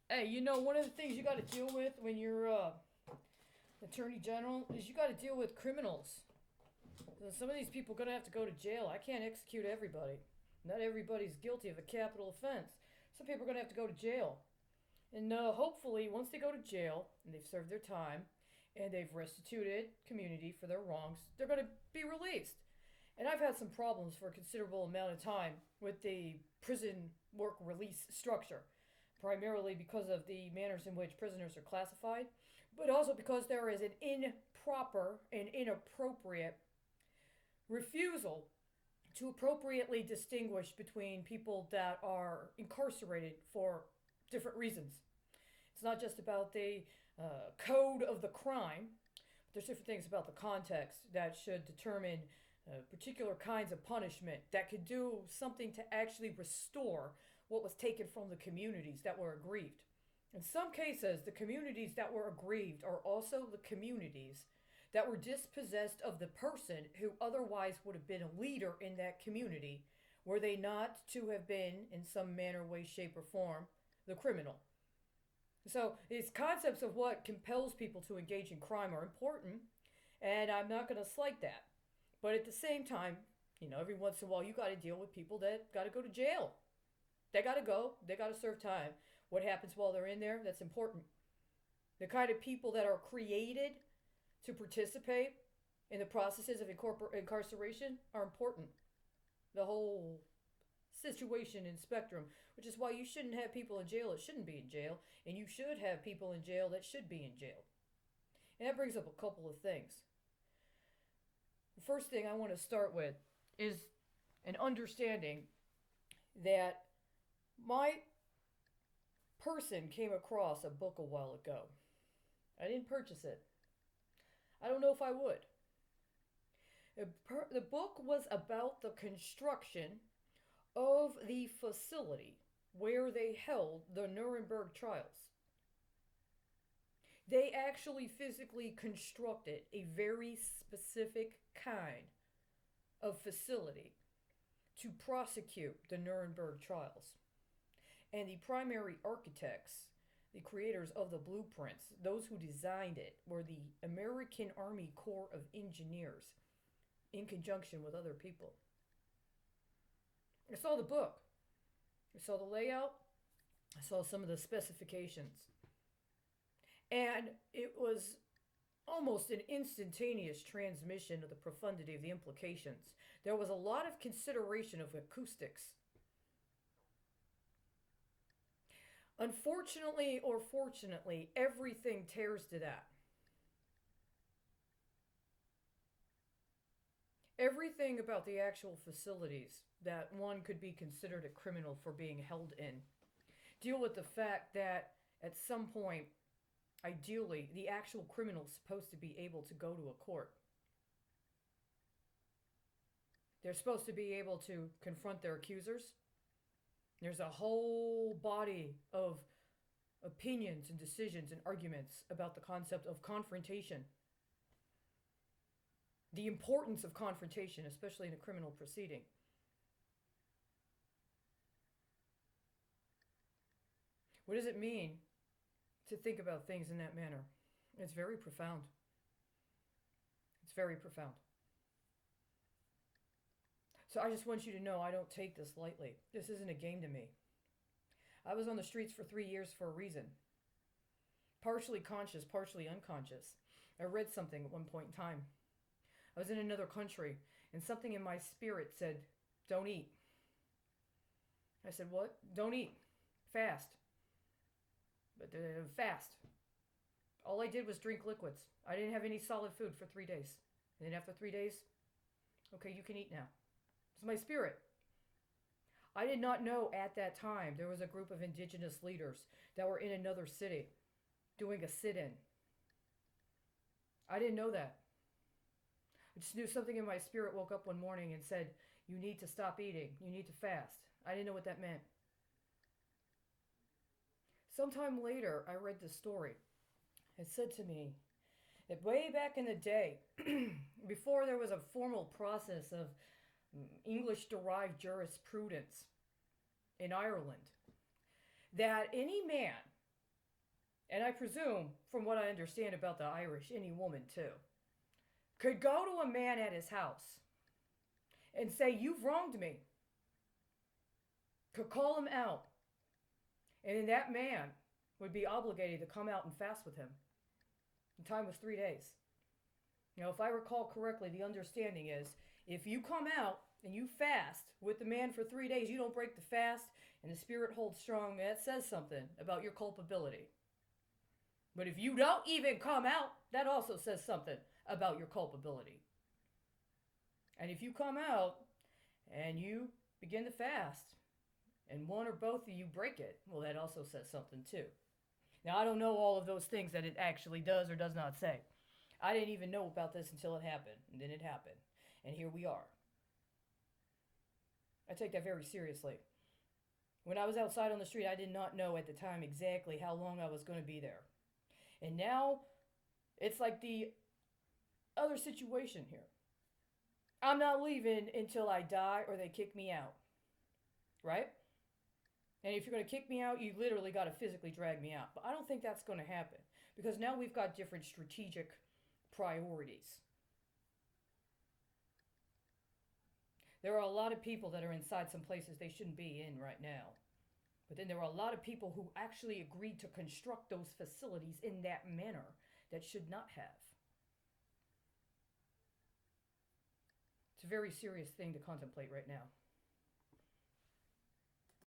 Hey, one of the things you got to deal with when you're attorney general is you got to deal with criminals. Some of these people are gonna have to go to jail. I can't execute everybody. Not everybody's guilty of a capital offense. Some people are gonna have to go to jail, and hopefully, once they go to jail and they've served their time, and they've restituted community for their wrongs, they're gonna be released. And I've had some problems for a considerable amount of time with the prison work release structure, primarily because of the manners in which prisoners are classified, but also because there is an improper and inappropriate refusal to appropriately distinguish between people that are incarcerated for different reasons. It's not just about the code of the crime, but there's different things about the context that should determine particular kinds of punishment that could do something to actually restore what was taken from the communities that were aggrieved. In some cases, the communities that were aggrieved are also the communities that were dispossessed of the person who otherwise would have been a leader in that community, were they not to have been, in some manner, way, shape, or form, the criminal. So these concepts of what compels people to engage in crime are important, and I'm not going to slight that. But at the same time, every once in a while you got to deal with people that got to go to jail. They got to go, they got to serve time. What happens while they're in there, that's important. The kind of people that are created to participate in the processes of incarceration are important. The whole situation and spectrum, which is why you shouldn't have people in jail that shouldn't be in jail, and you should have people in jail that should be in jail. And that brings up a couple of things. The first thing I want to start with is an understanding that my person came across a book a while ago. I didn't purchase it. I don't know if I would. The book was about the construction of the facility where they held the Nuremberg trials. They actually physically constructed a very specific kind of facility to prosecute the Nuremberg trials. And the primary architects, the creators of the blueprints, those who designed it, were the American Army Corps of Engineers in conjunction with other people. I saw the book. I saw the layout. I saw some of the specifications. And it was almost an instantaneous transmission of the profundity of the implications. There was a lot of consideration of acoustics. Unfortunately or fortunately, everything tears to that. Everything about the actual facilities that one could be considered a criminal for being held in deal with the fact that at some point, ideally, the actual criminal is supposed to be able to go to a court. They're supposed to be able to confront their accusers. There's a whole body of opinions and decisions and arguments about the concept of confrontation. The importance of confrontation, especially in a criminal proceeding. What does it mean to think about things in that manner? It's very profound. It's very profound. So I just want you to know I don't take this lightly. This isn't a game to me. I was on the streets for 3 years for a reason. Partially conscious, partially unconscious. I read something at one point in time. I was in another country, and something in my spirit said, don't eat. I said, what? Don't eat. Fast. But fast. All I did was drink liquids. I didn't have any solid food for 3 days. And then after 3 days, okay, you can eat now. It's my spirit. I did not know at that time there was a group of indigenous leaders that were in another city doing a sit-in. I didn't know that. I just knew something in my spirit woke up one morning and said, you need to stop eating. You need to fast. I didn't know what that meant. Sometime later, I read this story. It said to me that way back in the day, before there was a formal process of English-derived jurisprudence in Ireland, that any man and I presume, from what I understand about the Irish, any woman too, could go to a man at his house and say, "You've wronged me," could call him out, and then that man would be obligated to come out and fast with him. The time was 3 days. If I recall correctly, the understanding is if you come out and you fast with the man for 3 days, you don't break the fast, and the spirit holds strong, that says something about your culpability. But if you don't even come out, that also says something about your culpability. And if you come out and you begin to fast, and one or both of you break it, well, that also says something too. Now, I don't know all of those things that it actually does or does not say. I didn't even know about this until it happened, and then it happened. And here we are. I take that very seriously. When I was outside on the street, I did not know at the time exactly how long I was going to be there. And now, it's like the other situation here. I'm not leaving until I die or they kick me out. Right? And if you're going to kick me out, you literally got to physically drag me out. But I don't think that's going to happen. Because now we've got different strategic priorities. There are a lot of people that are inside some places they shouldn't be in right now. But then there are a lot of people who actually agreed to construct those facilities in that manner that should not have. It's a very serious thing to contemplate right now.